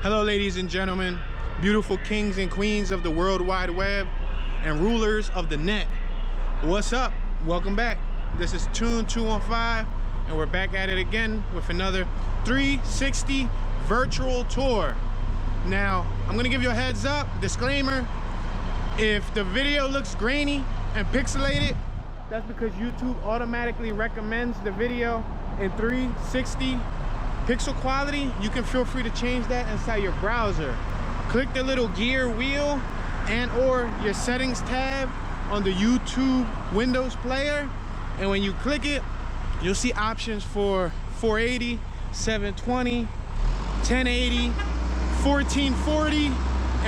Hello, ladies and gentlemen, beautiful kings and queens of the World Wide Web and rulers of the net. What's up? Welcome back. This is Tune 215, and we're back at it again with another 360 virtual tour. Now, I'm gonna give you a heads up, disclaimer. If the video looks grainy and pixelated, that's because YouTube automatically recommends the video in 360 pixel quality. You can feel free to change that inside your browser. Click the little gear wheel and or your settings tab on the YouTube Windows player, and when you click it, you'll see options for 480, 720, 1080, 1440,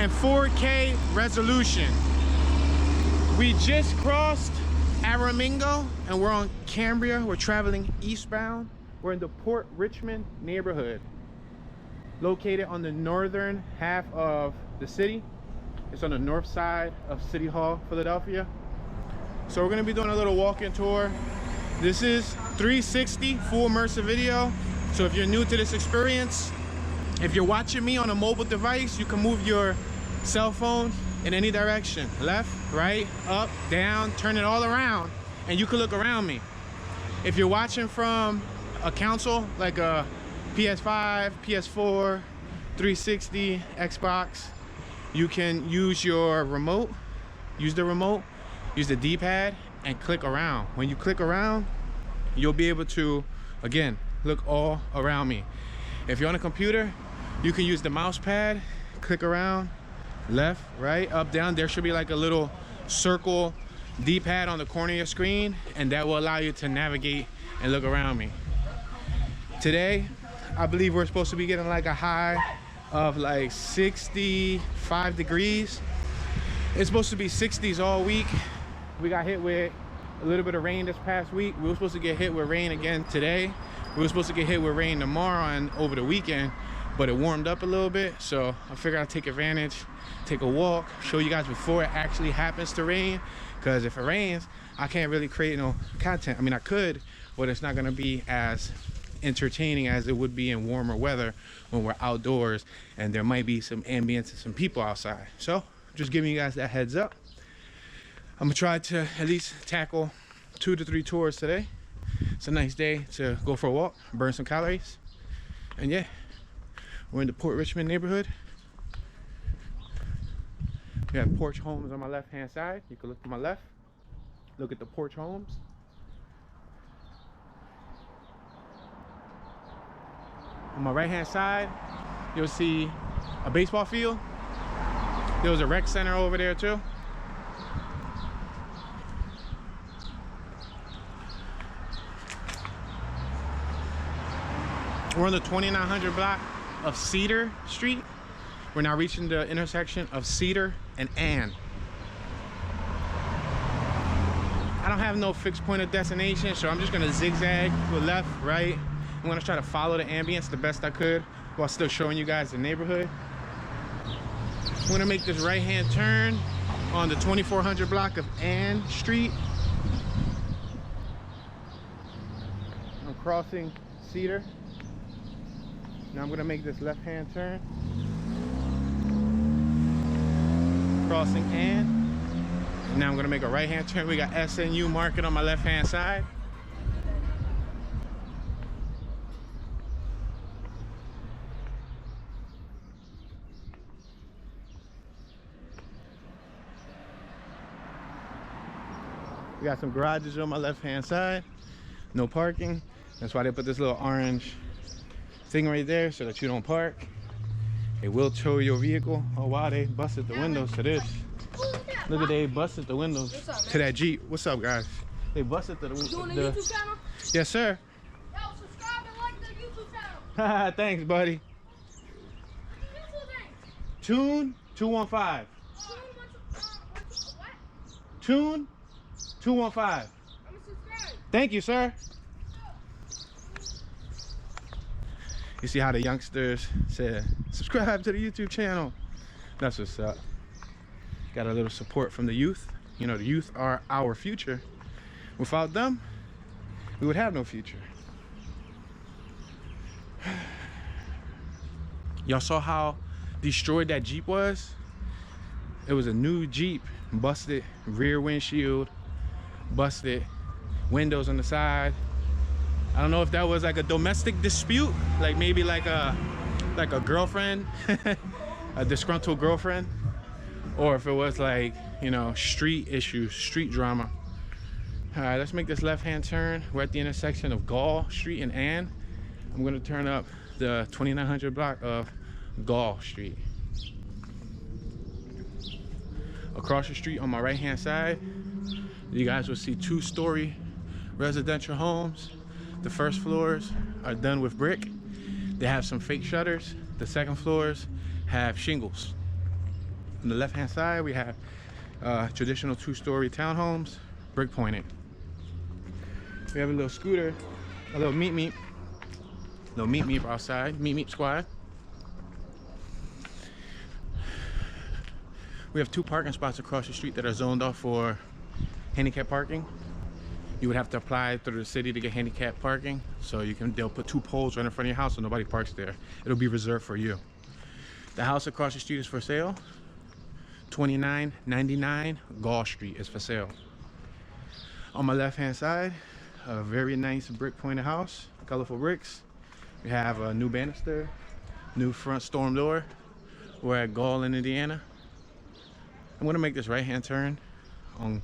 and 4K resolution. We just crossed Aramingo and we're on Cambria. We're traveling eastbound. We're in the Port Richmond neighborhood, located on the northern half of the city. It's on the north side of City Hall, Philadelphia. So we're gonna be doing a little walk-in tour. This is 360 full immersive video. So if you're new to this experience, if you're watching me on a mobile device, you can move your cell phone in any direction, left, right, up, down, turn it all around, and you can look around me. If you're watching from a console like a PS5, PS4, 360, Xbox, you can use your remote, use the D-pad and click around. When you click around, you'll be able to, again, look all around me. If you're on a computer, you can use the mouse pad, click around, left, right, up, down. There should be like a little circle D-pad on the corner of your screen, and that will allow you to navigate and look around me. Today, I believe we're supposed to be getting like a high of like 65 degrees. It's supposed to be 60s all week. We got hit with a little bit of rain this past week. We were supposed to get hit with rain again today. We were supposed to get hit with rain tomorrow and over the weekend, but it warmed up a little bit. So I figured I'd take advantage, take a walk, show you guys before it actually happens to rain. Because if it rains, I can't really create no content. I mean, I could, but it's not gonna be as entertaining as it would be in warmer weather when we're outdoors and there might be some ambience and some people outside. So just giving you guys that heads up. I'm gonna try to at least tackle 2 to 3 tours today. It's a nice day to go for a walk, burn some calories. And yeah, we're in the Port Richmond neighborhood. We have porch homes on my left hand side. You can look to my left, look at the porch homes. On my right hand side, you'll see a baseball field. There was a rec center over there too. We're on the 2900 block of Cedar Street. We're now reaching the intersection of Cedar and Ann. I don't have no fixed point of destination, so I'm just gonna zigzag to the left, right. I'm gonna try to follow the ambience the best I could while still showing you guys the neighborhood. I'm gonna make this right-hand turn on the 2400 block of Ann Street. I'm crossing Cedar. Now I'm gonna make this left-hand turn, crossing Ann. And now I'm gonna make a right-hand turn. We got SNU Market on my left-hand side. We got some garages on my left-hand side. No parking. That's why they put this little orange thing right there so that you don't park. It will tow your vehicle. Oh wow, they busted the windows to this. Look at, they busted the windows to that Jeep. What's up, guys? They busted the Doing a YouTube channel? Yes, sir. Yo, subscribe and like the YouTube channel. Thanks, buddy. Tune 215. Tune 215. I'm subscribed. Thank you, sir. You see how the youngsters said, subscribe to the YouTube channel. That's what's up. Got a little support from the youth. You know, the youth are our future. Without them, we would have no future. Y'all saw how destroyed that Jeep was? It was a new Jeep, busted rear windshield, busted windows on the side. I don't know if that was like a domestic dispute, like maybe like a girlfriend, a disgruntled girlfriend, or if it was like, you know, street issues, street drama. All right, let's make this left-hand turn. We're at the intersection of Gall Street and Ann. I'm gonna turn up the 2900 block of Gall Street. Across the street on my right-hand side, you guys will see 2-story residential homes. The first floors are done with brick. They have some fake shutters. The second floors have shingles. On the left-hand side, we have traditional 2-story townhomes, brick pointed. We have a little scooter, a little meet outside, meet squad. We have 2 parking spots across the street that are zoned off for handicap parking. You would have to apply through the city to get handicap parking. So they'll put 2 poles right in front of your house so nobody parks there. It'll be reserved for you. The house across the street is for sale. 2999 Gall Street is for sale. On my left-hand side, a very nice brick pointed house, colorful bricks. We have a new banister, new front storm door. We're at Gall in Indiana. I'm gonna make this right-hand turn on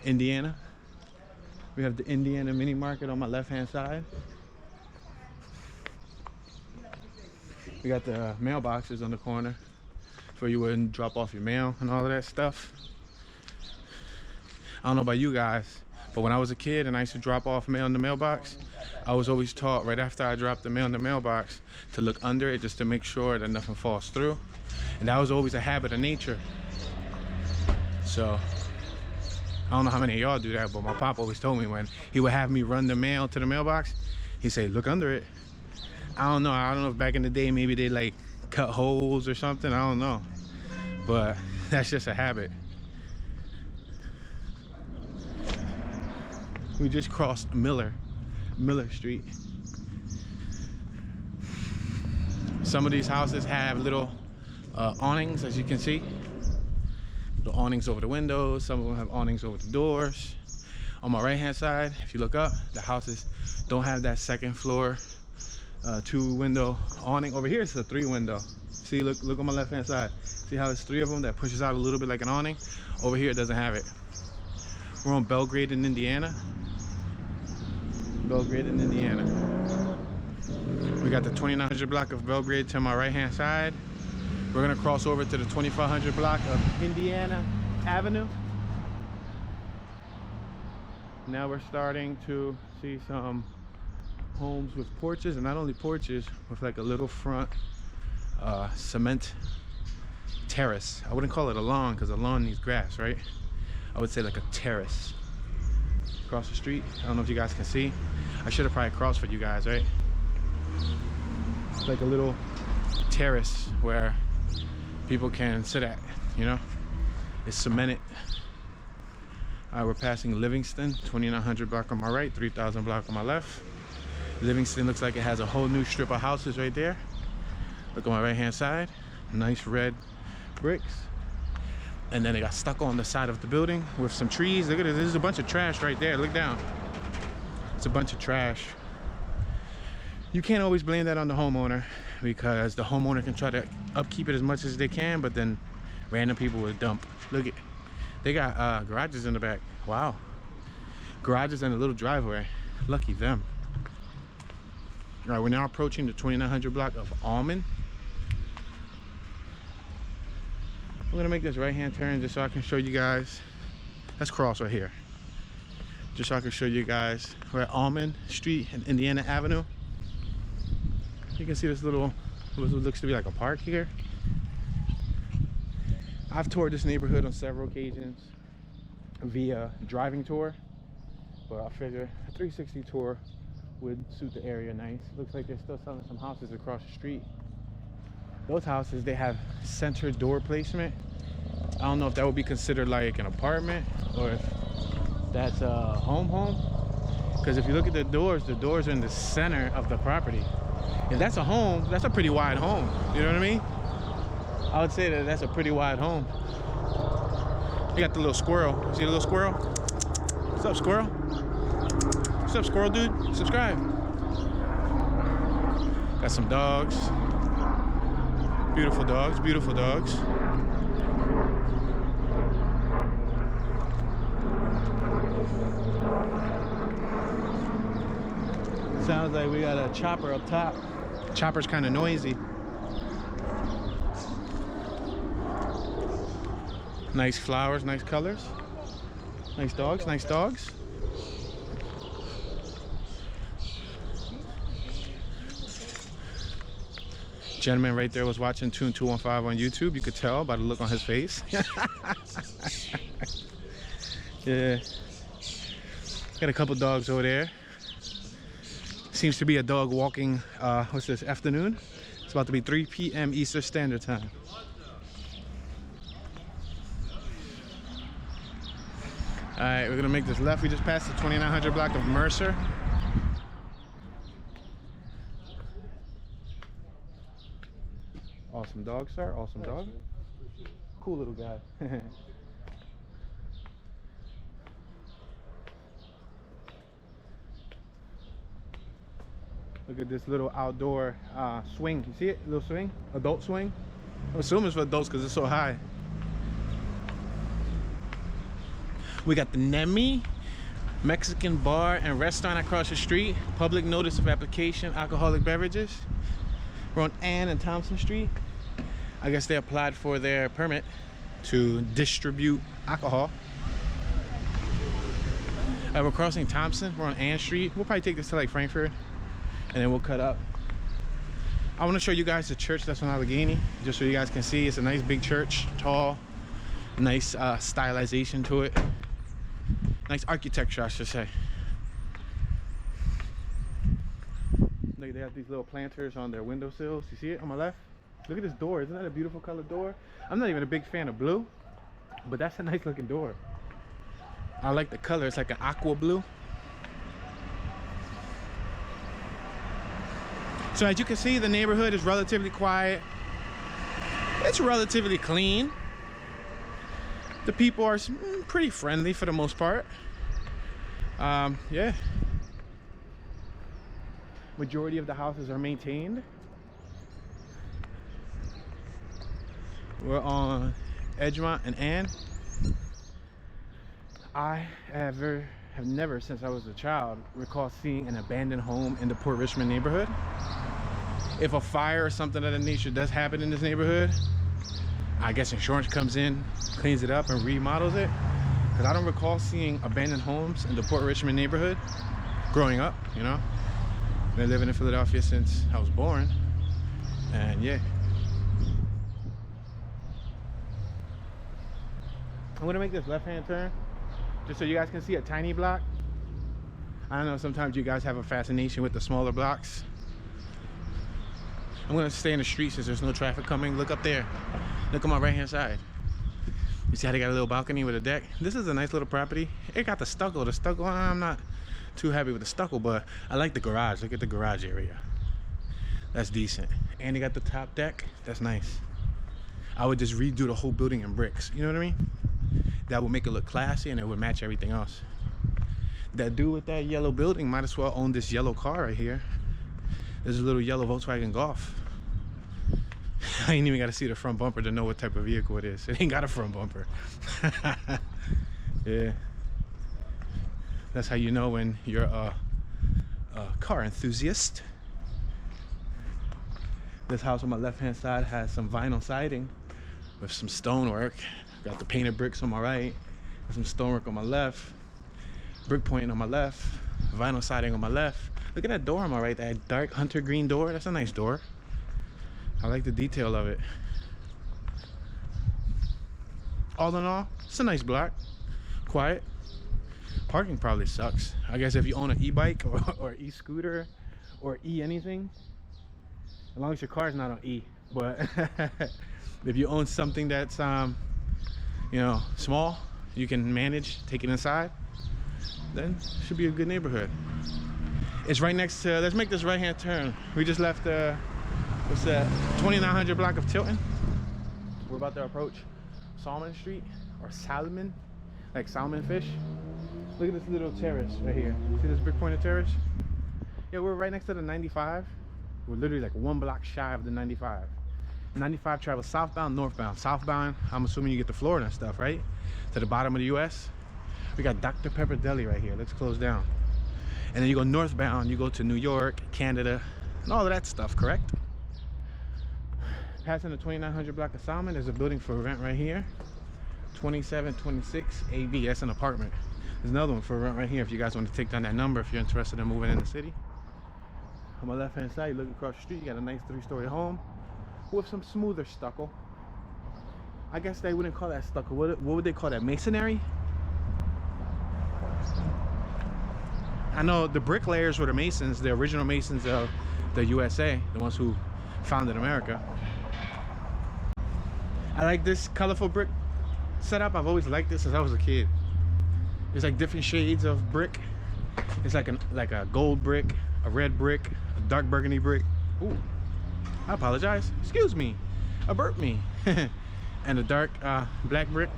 Indiana. We have the Indiana mini market on my left-hand side. We got the mailboxes on the corner for you wouldn't drop off your mail and all of that stuff. I don't know about you guys, but when I was a kid and I used to drop off mail in the mailbox, I was always taught right after I dropped the mail in the mailbox to look under it just to make sure that nothing falls through. And that was always a habit of nature. So I don't know how many of y'all do that, but my pop always told me when he would have me run the mail to the mailbox, he'd say, look under it. I don't know if back in the day maybe they like cut holes or something, I don't know. But that's just a habit. We just crossed Miller Street. Some of these houses have little awnings, as you can see. The awnings over the windows, some of them have awnings over the doors. On my right hand side, if you look up, the houses don't have that second floor 2-window awning. Over here it's a 3-window. See, look on my left hand side. See how there's 3 of them that pushes out a little bit like an awning? Over here it doesn't have it. We're on Belgrade in Indiana. Belgrade in Indiana. We got the 2900 block of Belgrade to my right hand side. We're gonna cross over to the 2500 block of Indiana Avenue. Now we're starting to see some homes with porches, and not only porches, with like a little front cement terrace. I wouldn't call it a lawn because a lawn needs grass, right? I would say like a terrace. Across the street, I don't know if you guys can see. I should have probably crossed for you guys, right? It's like a little terrace where people can sit at, you know? It's cemented. All right, we're passing Livingston, 2900 block on my right, 3000 block on my left. Livingston looks like it has a whole new strip of houses right there. Look on my right hand side, nice red bricks. And then it got stuck on the side of the building with some trees. Look at this, there's a bunch of trash right there, look down. It's a bunch of trash. You can't always blame that on the homeowner, because the homeowner can try to upkeep it as much as they can, but then random people will dump. Look at, they got garages in the back. Wow. Garages and a little driveway. Lucky them. All right, we're now approaching the 2900 block of Almond. I'm gonna make this right-hand turn just so I can show you guys. Let's cross right here. Just so I can show you guys. We're at Almond Street and Indiana Avenue. You can see this little, what looks to be like a park here. I've toured this neighborhood on several occasions via driving tour, but I figure a 360 tour would suit the area nice. Looks like they're still selling some houses across the street. Those houses, they have center door placement. I don't know if that would be considered like an apartment or if that's a home. Because if you look at the doors are in the center of the property. If that's a home, that's a pretty wide home. You know what I mean? I would say that that's a pretty wide home. You got the little squirrel. See the little squirrel? What's up, squirrel? What's up, squirrel dude? Subscribe. Got some dogs. Beautiful dogs, beautiful dogs. Sounds like we got a chopper up top. Chopper's kind of noisy. Nice flowers, nice colors. Nice dogs, nice dogs. Gentleman right there was watching Tune 215 on YouTube. You could tell by the look on his face. Yeah. Got a couple dogs over there. Seems to be a dog walking, what's this, afternoon? It's about to be 3 p.m. Eastern Standard Time. All right, we're gonna make this left. We just passed the 2900 block of Mercer. Awesome dog, sir. Awesome dog. Cool little guy. Look at this little outdoor swing. You see it? Little swing? Adult swing? I'm assuming it's for adults because it's so high. We got the Nemi Mexican bar and restaurant across the street. Public notice of application, alcoholic beverages. We're on Ann and Thompson Street. I guess they applied for their permit to distribute alcohol. We're crossing Thompson. We're on Ann Street. We'll probably take this to like Frankford and then we'll cut up. I want to show you guys the church that's on Allegheny, just so you guys can see. It's a nice big church, tall, nice stylization to it. Nice architecture, I should say. Look, they have these little planters on their windowsills. You see it on my left? Look at this door. Isn't that a beautiful colored door? I'm not even a big fan of blue, but that's a nice looking door. I like the color. It's like an aqua blue. So as you can see, the neighborhood is relatively quiet. It's relatively clean. The people are pretty friendly for the most part. Yeah. Majority of the houses are maintained. We're on Edgemont and Ann. I have never, since I was a child, recall seeing an abandoned home in the Port Richmond neighborhood. If a fire or something of that nature does happen in this neighborhood, I guess insurance comes in, cleans it up, and remodels it. Because I don't recall seeing abandoned homes in the Port Richmond neighborhood growing up, you know. I've been living in Philadelphia since I was born, and yeah. I'm gonna make this left-hand turn, just so you guys can see a tiny block. I don't know, sometimes you guys have a fascination with the smaller blocks. I'm gonna stay in the street since there's no traffic coming. Look up there. Look on my right-hand side. You see how they got a little balcony with a deck? This is a nice little property. It got the stucco. The stucco, I'm not too happy with the stucco, but I like the garage. Look at the garage area. That's decent. And they got the top deck. That's nice. I would just redo the whole building in bricks. You know what I mean? That would make it look classy and it would match everything else. That dude with that yellow building might as well own this yellow car right here. There's a little yellow Volkswagen Golf. I ain't even got to see the front bumper to know what type of vehicle it is. It ain't got a front bumper. Yeah. That's how you know when you're a car enthusiast. This house on my left-hand side has some vinyl siding with some stonework. Got the painted bricks on my right, some stonework on my left, brick pointing on my left, vinyl siding on my left. Look at that door on my right, that dark hunter green door. That's a nice door. I like the detail of it. All in all, it's a nice block. Quiet. Parking probably sucks. I guess if you own an e-bike or e-scooter or e-anything, as long as your car's not on E. But if you own something that's you know, small, you can manage, take it inside, then it should be a good neighborhood. It's right next to, let's make this right-hand turn. We just left what's that, 2900 block of Tilton. We're about to approach Salmon Street, or Salmon, like salmon fish. Look at this little terrace right here. See this brick pointed terrace? Yeah, we're right next to the 95. We're literally like 1 block shy of the 95. 95 travels southbound, northbound. Southbound, I'm assuming you get to Florida and stuff, right? To the bottom of the US. We got Dr. Pepper Deli right here. Let's close down. And then you go northbound, you go to New York, Canada, and all of that stuff, correct? Passing the 2900 block of Salmon, there's a building for rent right here. 2726 AB, that's an apartment. There's another one for rent right here if you guys want to take down that number if you're interested in moving in the city. On my left hand side, you look across the street, you got a nice 3-story home with some smoother stucco. I guess they wouldn't call that stucco. What would they call that? Masonry? I know the bricklayers were the masons, the original masons of the USA, the ones who founded America. I like this colorful brick setup. I've always liked this since I was a kid. There's like different shades of brick. It's like a gold brick, a red brick, a dark burgundy brick. Ooh, I apologize. Excuse me. I burped me. And a dark black brick.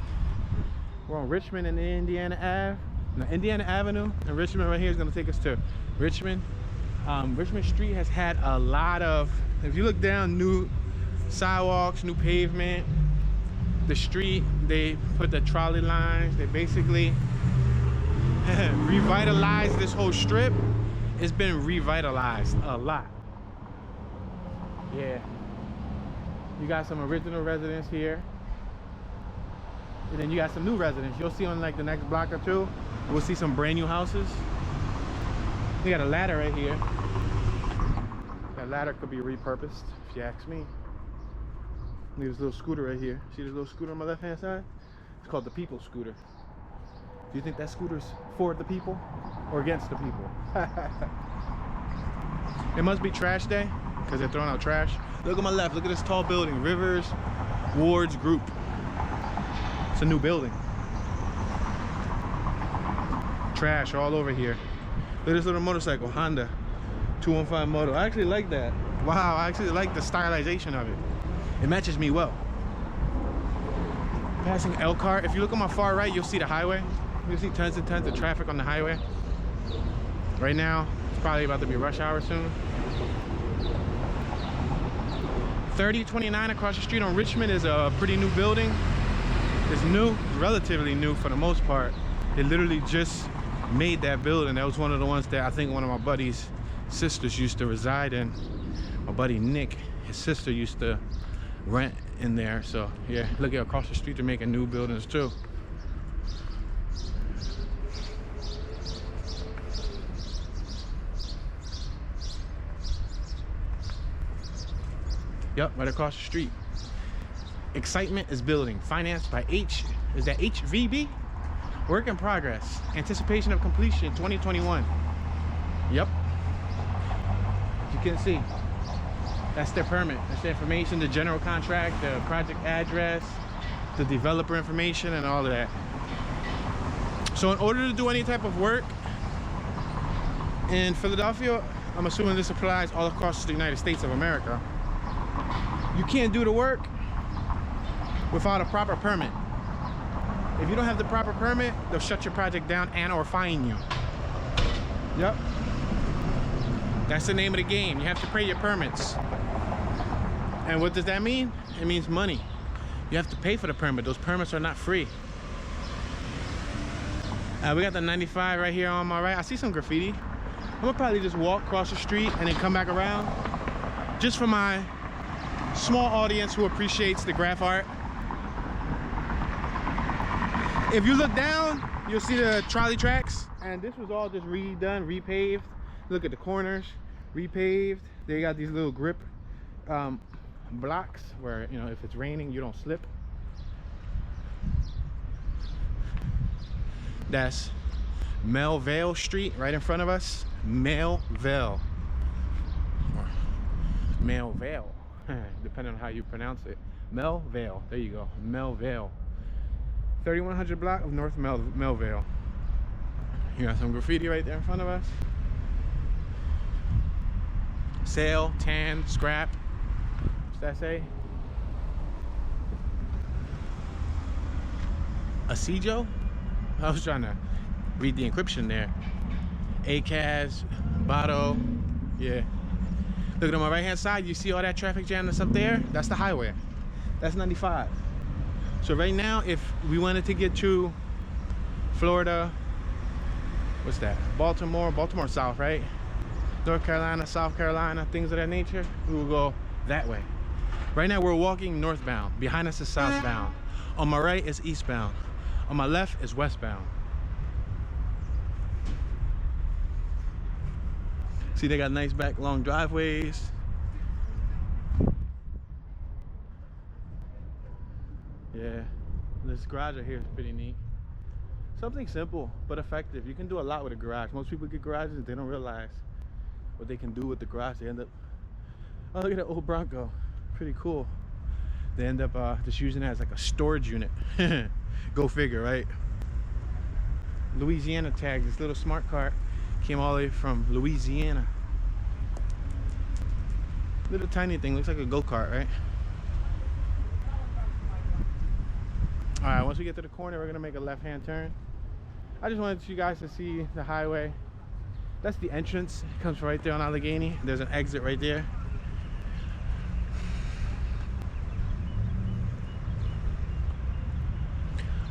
We're on Richmond and Indiana Ave. Now, Indiana Avenue and Richmond right here is going to take us to Richmond. Richmond Street has had a lot of, if you look down, new sidewalks, new pavement. The street, they put the trolley lines. They basically revitalized this whole strip. It's been revitalized a lot. Yeah. You got some original residents here. And then you got some new residents. You'll see on like the next block or two, we'll see some brand new houses. We got a ladder right here. That ladder could be repurposed, if you ask me. Look at this little scooter right here. See this little scooter on my left hand side? It's called the people scooter. Do you think that scooter's for the people or against the people? It must be trash day because they're throwing out trash. Look at my left, look at this tall building, Rivers Wards Group. It's a new building. Trash all over here. Look at this little motorcycle, Honda 215 Moto. I actually like that. Wow, I actually like the stylization of it. It matches me well. Passing Elkhart. If you look on my far right, you'll see the highway. You'll see tons and tons of traffic on the highway. Right now, it's probably about to be rush hour soon. 3029 across the street on Richmond is a pretty new building. It's new, relatively new for the most part. They literally just made that building. That was one of the ones that I think one of my buddy's sisters used to reside in. My buddy Nick, his sister used to rent in there. So yeah, look at across the street, they're making new buildings too. Yep, right across the street. Excitement is building. Financed by is that HVB? Work in progress. Anticipation of completion 2021. Yep. You can see. That's their permit. That's the information, the general contract, the project address, the developer information, and all of that. So in order to do any type of work in Philadelphia, I'm assuming this applies all across the United States of America, you can't do the work without a proper permit. If you don't have the proper permit, they'll shut your project down and or fine you. Yep. That's the name of the game. You have to pay your permits. And what does that mean? It means money. You have to pay for the permit. Those permits are not free. We got the 95 right here on my right. I see some graffiti. I'm gonna probably just walk across the street and then come back around. Just for my small audience who appreciates the graph art. If you look down, you'll see the trolley tracks. And this was all just redone, repaved. Look at the corners, repaved. They got these little grip blocks where, you know, if it's raining, you don't slip. That's Melville Street right in front of us. Melville. Or Melville, depending on how you pronounce it. Melville, there you go, Melville. 3100 block of North Melville. You got some graffiti right there in front of us. Sale, tan, scrap. What's that say? Acejo? I was trying to read the encryption there. ACAS, Botto, yeah. Look at on my right hand side, you see all that traffic jam that's up there? That's the highway. That's 95. So right now, if we wanted to get to Florida, what's that? Baltimore South, right? North Carolina, South Carolina, things of that nature, we will go that way. Right now we're walking northbound. Behind us is southbound. On my right is eastbound. On my left is westbound. See, they got nice back long driveways. Yeah, this garage right here is pretty neat. Something simple but effective. You can do a lot with a garage. Most people get garages and they don't realize what they can do with the garage. They end up, oh, look at that old Bronco, pretty cool. They end up just using it as like a storage unit. Go figure, right? Louisiana tags. This little smart cart came all the way from Louisiana. Little tiny thing, looks like a go-kart, right? All right, once we get to the corner, we're gonna make a left-hand turn. I just wanted you guys to see the highway. That's the entrance. It comes right there on Allegheny. There's an exit right there.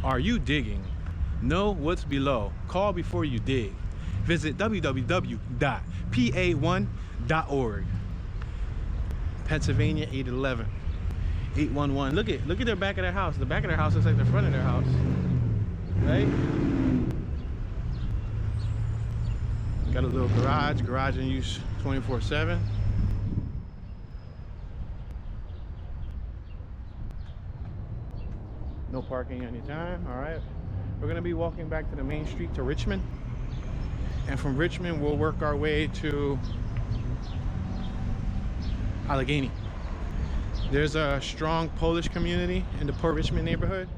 Are you digging? Know what's below. Call before you dig. Visit www.pa1.org. Pennsylvania 811. 811. Look at the back of their house. The back of their house looks like the front of their house. Right? Got a little garage in use 24/7. No parking anytime. All right, we're gonna be walking back to the main street to Richmond, and from Richmond we'll work our way to Allegheny. There's a strong Polish community in the Port Richmond neighborhood.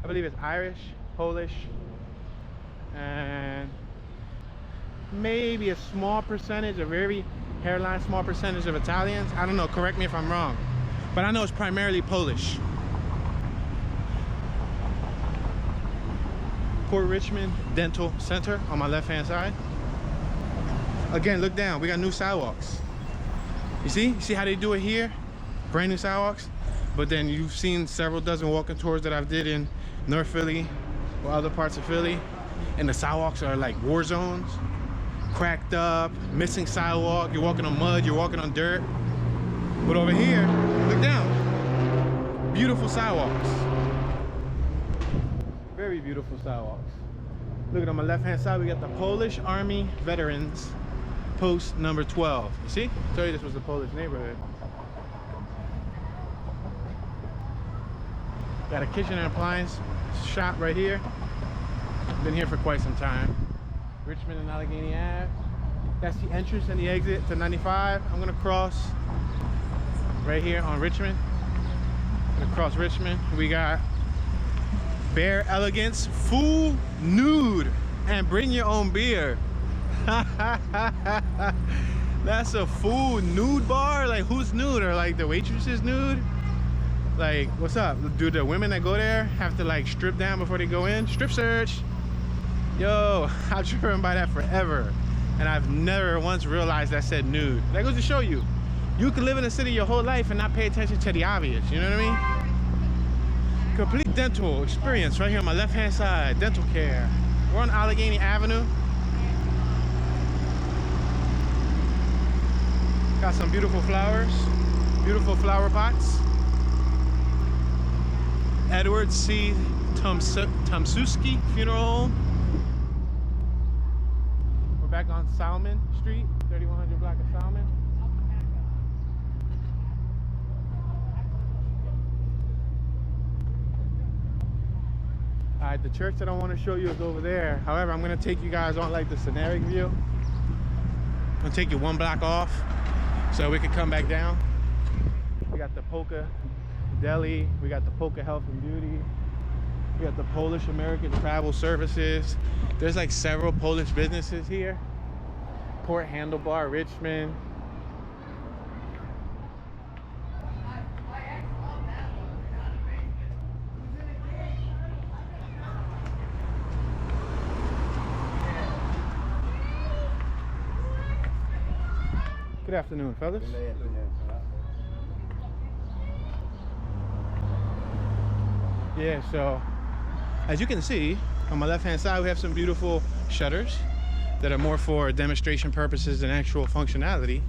I believe it's Irish, Polish, and maybe a small percentage, a very hairline small percentage of Italians. I don't know, correct me if I'm wrong, but I know it's primarily Polish. Port Richmond Dental Center on my left hand side. Again, look down, we got new sidewalks. You see how they do it here? Brand new sidewalks. But then you've seen several dozen walking tours that I've did in North Philly or other parts of Philly, and the sidewalks are like war zones. Cracked up, missing sidewalk, you're walking on mud, you're walking on dirt. But over here, look down. Beautiful sidewalks. Very beautiful sidewalks. Look at on my left hand side, we got the Polish Army Veterans Post number 12. You see? I told you this was a Polish neighborhood. Got a kitchen and appliance shop right here. Been here for quite some time. Richmond and Allegheny Ave. That's the entrance and the exit to 95. I'm gonna cross right here on Richmond. I'm gonna cross Richmond. We got Bare Elegance, full nude, and bring your own beer. That's a full nude bar? Like, who's nude? Or like the waitresses nude? Like, what's up? Do the women that go there have to like strip down before they go in? Strip search. Yo, I've driven by that forever, and I've never once realized that said nude. That goes to show you, you can live in a city your whole life and not pay attention to the obvious, you know what I mean? Complete dental experience right here on my left hand side, dental care. We're on Allegheny Avenue. Got some beautiful flowers, beautiful flower pots. Edward C. Tomsuski Funeral Home. We're back on Salmon Street, 3100 block of Salmon. All right, the church that I want to show you is over there. However, I'm going to take you guys on like the scenic view. I'm going to take you one block off so we can come back down. We got the Polka Deli, we got the Polka Health and Beauty, we got the Polish American Travel Services. There's like several Polish businesses here. Port Handlebar, Richmond. Good afternoon, fellas. Yeah, so as you can see, on my left hand side we have some beautiful shutters that are more for demonstration purposes than actual functionality.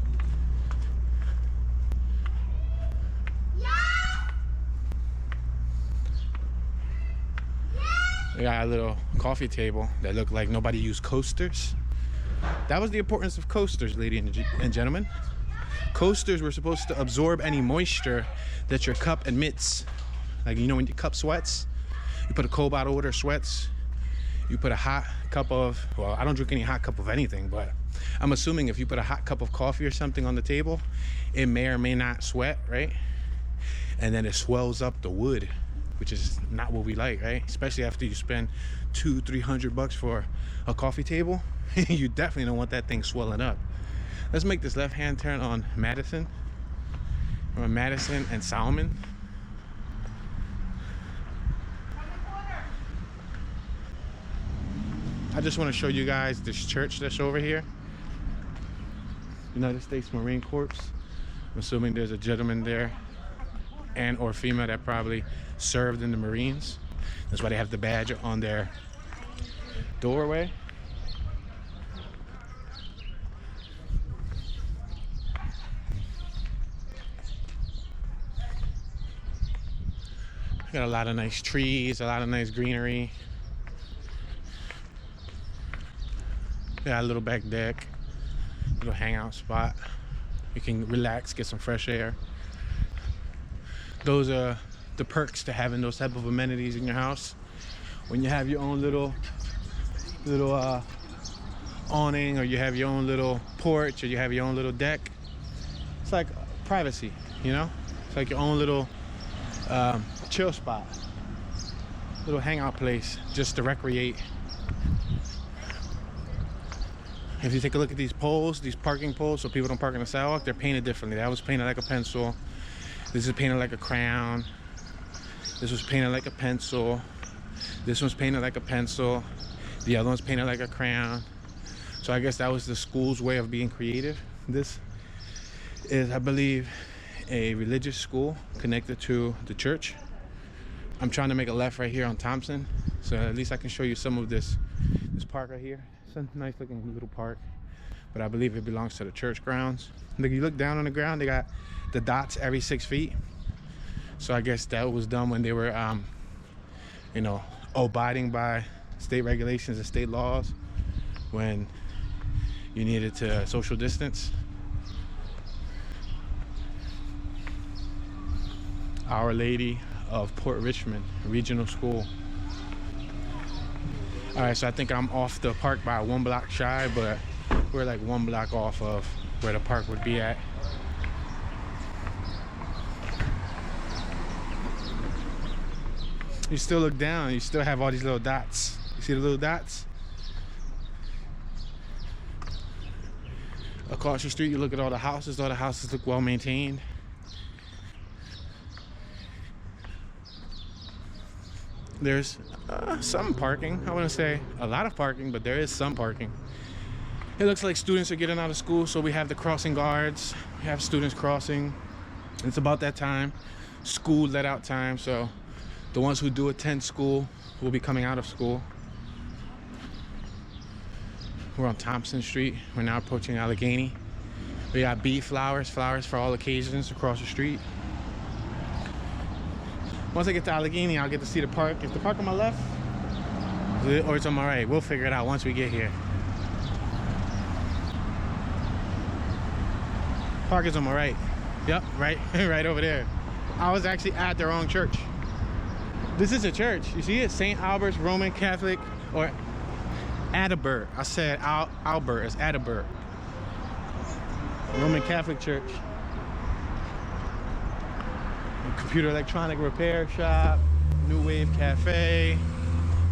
We got a little coffee table that looked like nobody used coasters. That was the importance of coasters, ladies and gentlemen. Coasters were supposed to absorb any moisture that your cup emits. Like, you know, when your cup sweats, you put a cold bottle with her sweats, you put a hot cup of, well, I don't drink any hot cup of anything, but I'm assuming if you put a hot cup of coffee or something on the table, it may or may not sweat, right? And then it swells up the wood, which is not what we like, right? Especially after you spend $200-300 for a coffee table. You definitely don't want that thing swelling up. Let's make this left hand turn on Madison, or Madison and Solomon. I just want to show you guys this church that's over here. United States Marine Corps. I'm assuming there's a gentleman there and or female that probably served in the Marines. That's why they have the badge on their doorway. Got a lot of nice trees, a lot of nice greenery. Got a little back deck, little hangout spot. You can relax, get some fresh air. Those are the perks to having those type of amenities in your house. When you have your own little awning, or you have your own little porch, or you have your own little deck, it's like privacy, you know? It's like your own little chill spot, little hangout place just to recreate. If you take a look at these poles, these parking poles, so people don't park on the sidewalk, they're painted differently. That was painted like a pencil. This is painted like a crayon. This was painted like a pencil. This one's painted like a pencil. The other one's painted like a crayon. So I guess that was the school's way of being creative. This is, I believe, a religious school connected to the church. I'm trying to make a left right here on Thompson, so at least I can show you some of this park right here. It's a nice looking little park, but I believe it belongs to the church grounds. Look, you look down on the ground, they got the dots every 6 feet. So I guess that was done when they were you know, abiding by state regulations and state laws, when you needed to social distance. Our Lady of Port Richmond Regional School. All right, so I think I'm off the park by 1 block shy, but we're like 1 block off of where the park would be at. You still look down, you still have all these little dots. You see the little dots? Across the street, you look at all the houses look well maintained. There's some parking. I wouldn't say a lot of parking, but there is some parking. It looks like students are getting out of school, so we have the crossing guards. We have students crossing. It's about that time, school let out time, so the ones who do attend school will be coming out of school. We're on Thompson Street. We're now approaching Allegheny. We got bee flowers, flowers for all occasions across the street. Once I get to Allegheny, I'll get to see the park. Is the park on my left? Or it's on my right? We'll figure it out once we get here. Park is on my right. Yep, right, right over there. I was actually at the wrong church. This is a church. You see it? St. Albert's Roman Catholic, or Adabert. I said Albert. It's Adabert. Roman Catholic Church. Computer electronic repair shop, New Wave Cafe,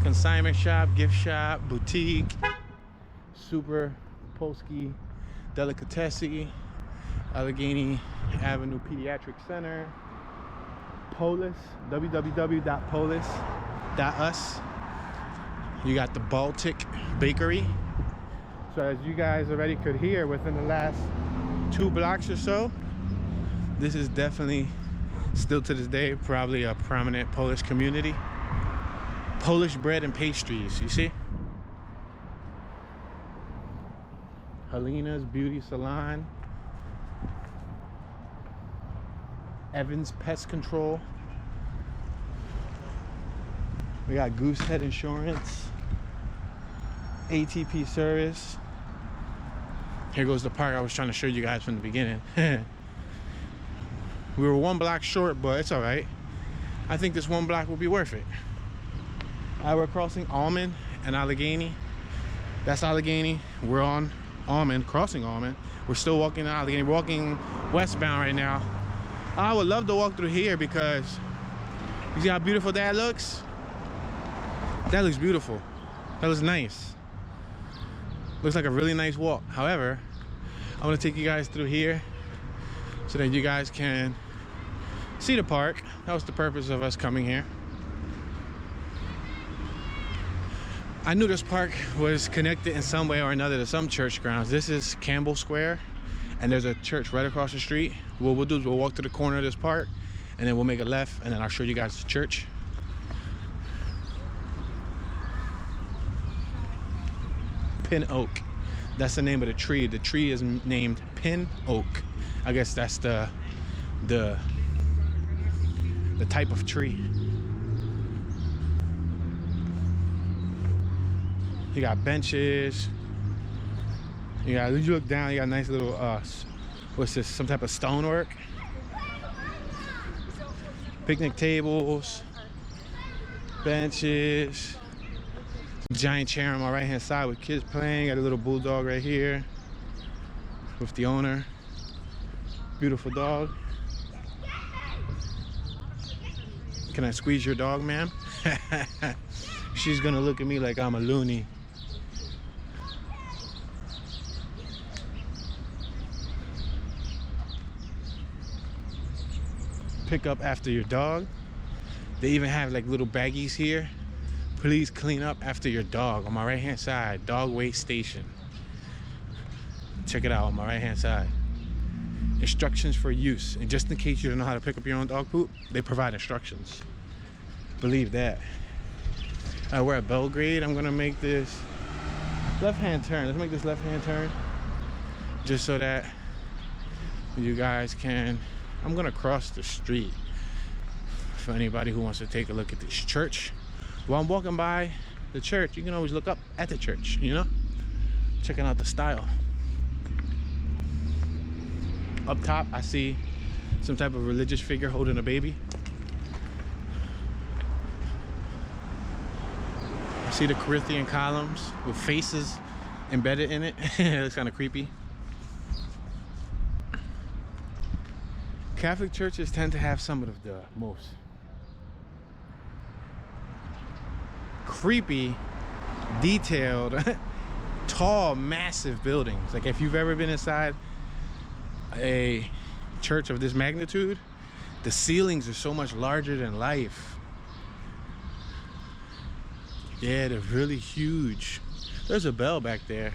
consignment shop, gift shop, boutique, super Polsky Delicatessen, Allegheny Avenue Pediatric Center, Polis, www.polis.us. You got the Baltic Bakery. So as you guys already could hear, within the last 2 blocks or so, this is definitely, still to this day, probably a prominent Polish community. Polish bread and pastries, you see? Helena's Beauty Salon. Evans Pest Control. We got Goosehead Insurance. ATP Service. Here goes the park I was trying to show you guys from the beginning. We were 1 block short, but it's all right. I think this 1 block will be worth it. We're crossing Almond and Allegheny. That's Allegheny. We're on Almond, crossing Almond. We're still walking on Allegheny. We're walking westbound right now. I would love to walk through here because you see how beautiful that looks? That looks beautiful. That looks nice. Looks like a really nice walk. However, I'm gonna take you guys through here so that you guys can see the park. That was the purpose of us coming here. I knew this park was connected in some way or another to some church grounds. This is Campbell Square, and there's a church right across the street. What we'll do is we'll walk to the corner of this park, and then we'll make a left, and then I'll show you guys the church. Pin Oak. That's the name of the tree. The tree is named Pin Oak. I guess that's the type of tree. You got benches. You look down, you got nice little what's this, some type of stonework. Picnic tables, benches, giant chair on my right hand side with kids playing. Got a little bulldog right here with the owner. Beautiful dog. Can I squeeze your dog, ma'am? She's gonna look at me like I'm a loony. Pick up after your dog. They even have like little baggies here. Please clean up after your dog. On my right hand side, dog waste station. Check it out on my right hand side. Instructions for use. And just in case you don't know how to pick up your own dog poop, they provide instructions. Believe that. We're at Belgrade. I'm gonna make this left-hand turn. Let's make this left-hand turn just so that you guys can, I'm gonna cross the street for anybody who wants to take a look at this church. While I'm walking by the church, you can always look up at the church, you know? Checking out the style. Up top, I see some type of religious figure holding a baby. I see the Corinthian columns with faces embedded in it. It looks kind of creepy. Catholic churches tend to have some of the most creepy, detailed, tall, massive buildings. Like if you've ever been inside a church of this magnitude, the ceilings are so much larger than life. Yeah, they're really huge. There's a bell back there.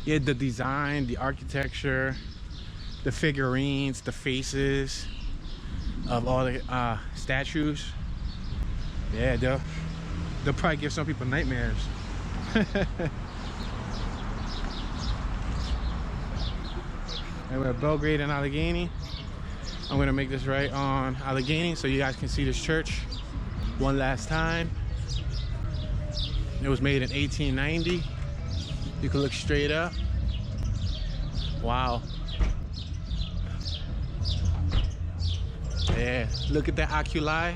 Yeah, the design, the architecture, the figurines, the faces of all the statues. Yeah, they'll probably give some people nightmares. And we're at Belgrade and Allegheny. I'm gonna make this right on Allegheny so you guys can see this church one last time. It was made in 1890. You can look straight up. Wow. Yeah, look at the oculi.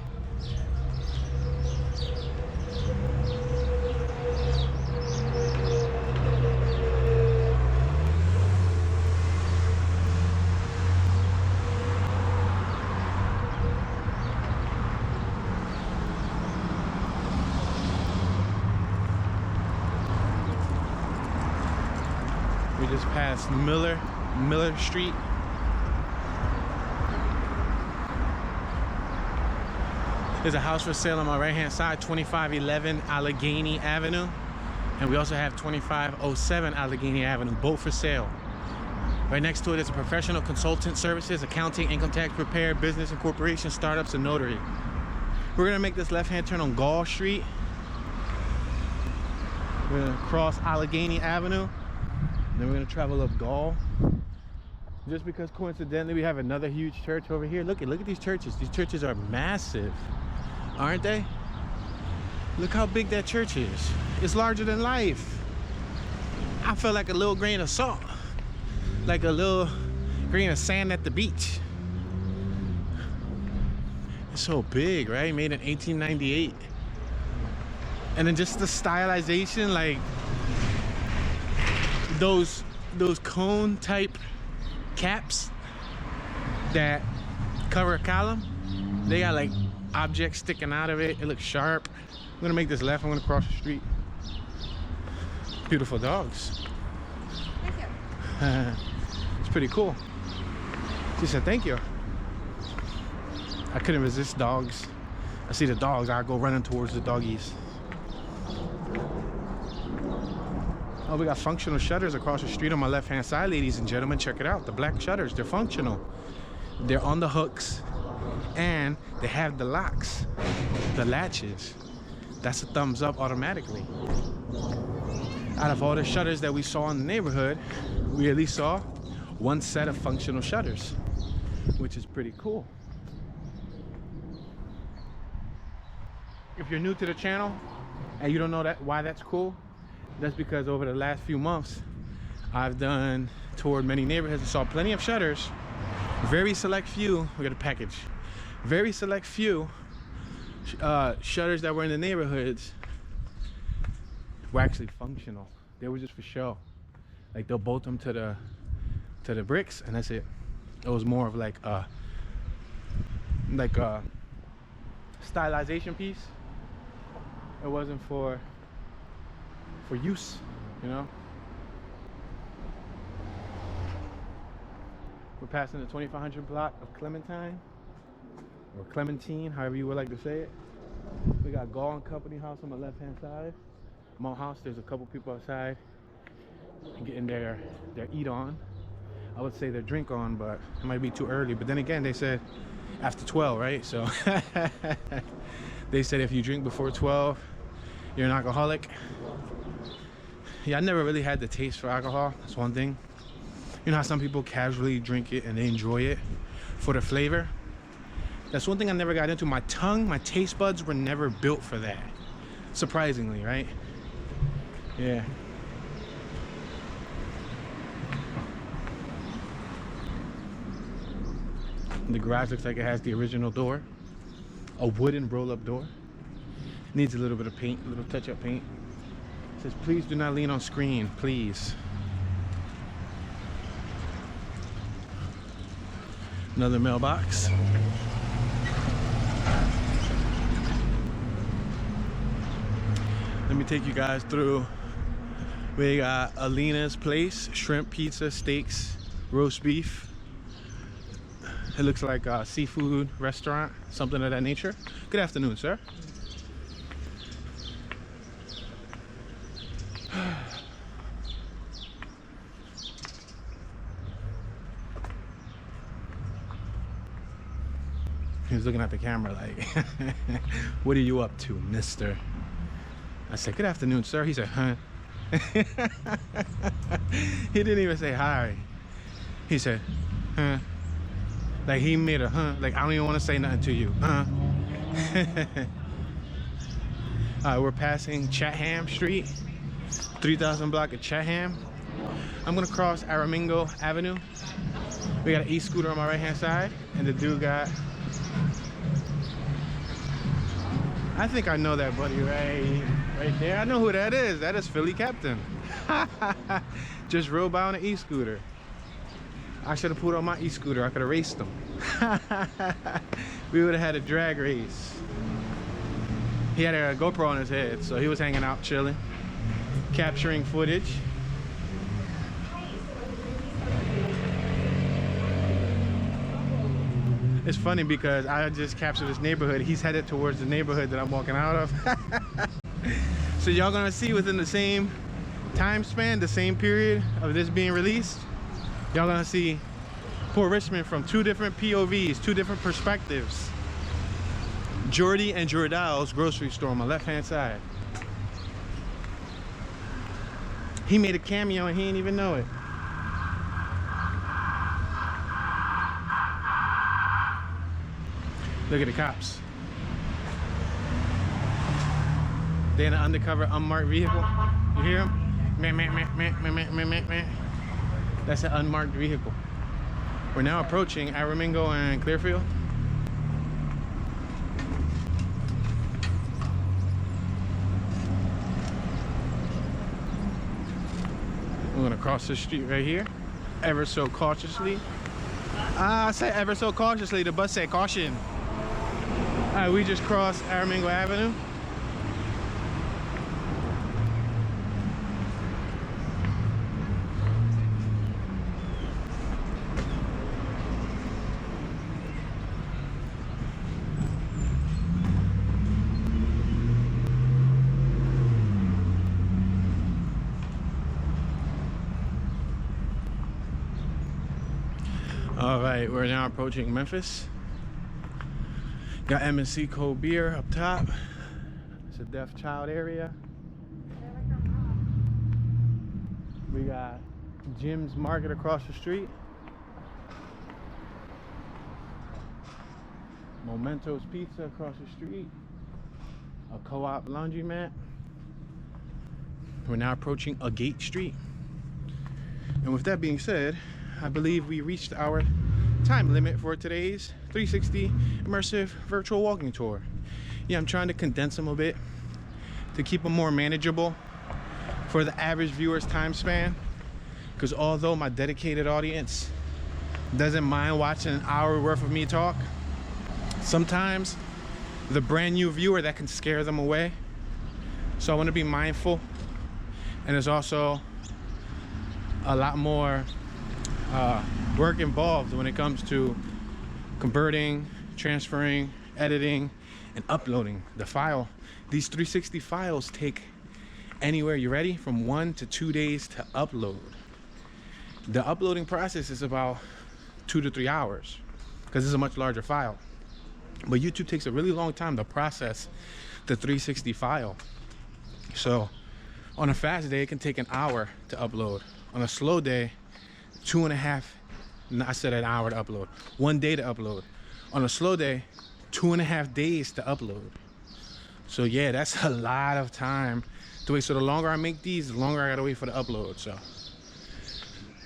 just passed Miller Street. There's a house for sale on my right hand side, 2511 Allegheny Avenue. And we also have 2507 Allegheny Avenue, both for sale. Right next to it is a professional consultant services, accounting, income tax preparer, business and corporation, startups, and notary. We're gonna make this left-hand turn on Gall Street. We're gonna cross Allegheny Avenue. And then we're gonna travel up Gall. Just because coincidentally we have another huge church over here. Look at these churches. These churches are massive, aren't they? Look how big that church is. It's larger than life. I feel like a little grain of salt. Like a little grain of sand at the beach. It's so big, right? Made in 1898. And then just the stylization, like those cone type caps that cover a column, they got like objects sticking out of it. It looks sharp. I'm gonna make this left. I'm gonna cross the street. Beautiful dogs. Thank you. It's pretty cool. She said thank you. I couldn't resist dogs. I see the dogs, I go running towards the doggies. Oh, we got functional shutters across the street on my left hand side, ladies and gentlemen. Check it out. The black shutters, they're functional. They're on the hooks and they have the locks, the latches. That's a thumbs up automatically. Out of all the shutters that we saw in the neighborhood, we at least saw one set of functional shutters, which is pretty cool. If you're new to the channel and you don't know why that's cool, that's because over the last few months I've toured many neighborhoods and saw plenty of shutters. Very select few, we got a package. Very select few shutters that were in the neighborhoods were actually functional. They were just for show. Like they'll bolt them to the bricks and that's it. It was more of like a stylization piece. It wasn't for use, you know. We're passing the 2500 block of Clementine, or Clementine, however you would like to say it. We got Gall and Company House on the left hand side. Mount House, there's a couple people outside getting their eat on. I would say their drink on, but it might be too early. But then again, they said after 12, right? So they said if you drink before 12, you're an alcoholic. Yeah, I never really had the taste for alcohol. That's one thing. You know how some people casually drink it and they enjoy it for the flavor? That's one thing I never got into. My tongue, my taste buds were never built for that. Surprisingly, right? Yeah. The garage looks like it has the original door. A wooden roll-up door. Needs a little bit of paint, a little touch-up paint. It says, please do not lean on screen, please. Another mailbox. Let me take you guys through. We got Alina's Place, shrimp, pizza, steaks, roast beef. It looks like a seafood restaurant, something of that nature. Good afternoon, sir. He was looking at the camera like, what are you up to, mister? I said, good afternoon, sir. He said, huh? He didn't even say hi. He said, huh? Like he made a huh. Like I don't even want to say nothing to you, huh? We're passing Chatham Street, 3000 block of Chatham. I'm gonna cross Aramingo Avenue. We got an e-scooter on my right hand side, and the dude got, I think I know that buddy right there. I know who that is. That is Philly Captain. Just rode by on an e-scooter. I should have put on my e-scooter. I could have raced him. We would have had a drag race. He had a GoPro on his head, so he was hanging out chilling, capturing footage. It's funny because I just captured this neighborhood. He's headed towards the neighborhood that I'm walking out of. So y'all gonna see within the same time span, the same period of this being released, y'all gonna see Port Richmond from two different POVs, two different perspectives. Jordy and Jordal's grocery store on my left-hand side. He made a cameo and he didn't even know it. Look at the cops. They're in an undercover, unmarked vehicle. You hear them? Meh, meh, meh, meh, meh, meh, meh, meh, meh. That's an unmarked vehicle. We're now approaching Aramingo and Clearfield. We're gonna cross the street right here, ever so cautiously. I said ever so cautiously, the bus said caution. All right, we just crossed Aramingo Avenue. All right, we're now approaching Memphis. Got M&C cold beer up top. It's a deaf child area. We got Jim's Market across the street. Momento's Pizza across the street. A co-op laundromat. We're now approaching a Gate Street. And with that being said, I believe we reached our time limit for today's 360 immersive virtual walking tour. Yeah, I'm trying to condense them a bit to keep them more manageable for the average viewer's time span, because although my dedicated audience doesn't mind watching an hour worth of me talk, sometimes the brand new viewer, that can scare them away. So I want to be mindful, and there's also a lot more work involved when it comes to converting, transferring, editing, and uploading the file. These 360 files take anywhere, you ready, from 1 to 2 days to upload. The uploading process is about 2 to 3 hours because it's a much larger file. But YouTube takes a really long time to process the 360 file. So on a fast day, it can take an hour to upload. On a slow day, 2.5, I said an hour to upload. 1 day to upload. On a slow day, 2.5 days to upload. So yeah, that's a lot of time to wait. So the longer I make these, the longer I gotta wait for the upload. So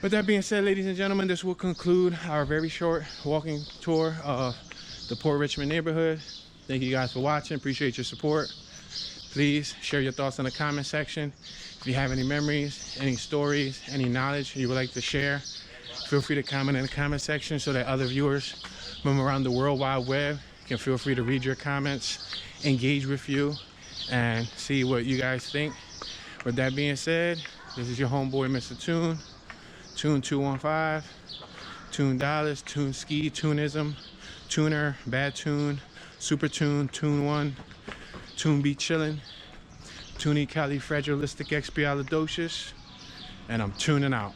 with that being said, ladies and gentlemen, this will conclude our very short walking tour of the Port Richmond neighborhood. Thank you guys for watching. Appreciate your support. Please share your thoughts in the comment section. If you have any memories, any stories, any knowledge you would like to share, feel free to comment in the comment section so that other viewers from around the World Wide Web can feel free to read your comments, engage with you, and see what you guys think. With that being said, this is your homeboy, Mr. Tune, Tune215, Tune Dollars, Tune Ski, Tunism, Tuner, Bad Tune, Super Tune, Tune 1, Tune Be Chillin', Tuni Califragilistic Expialidocious, and I'm tuning out.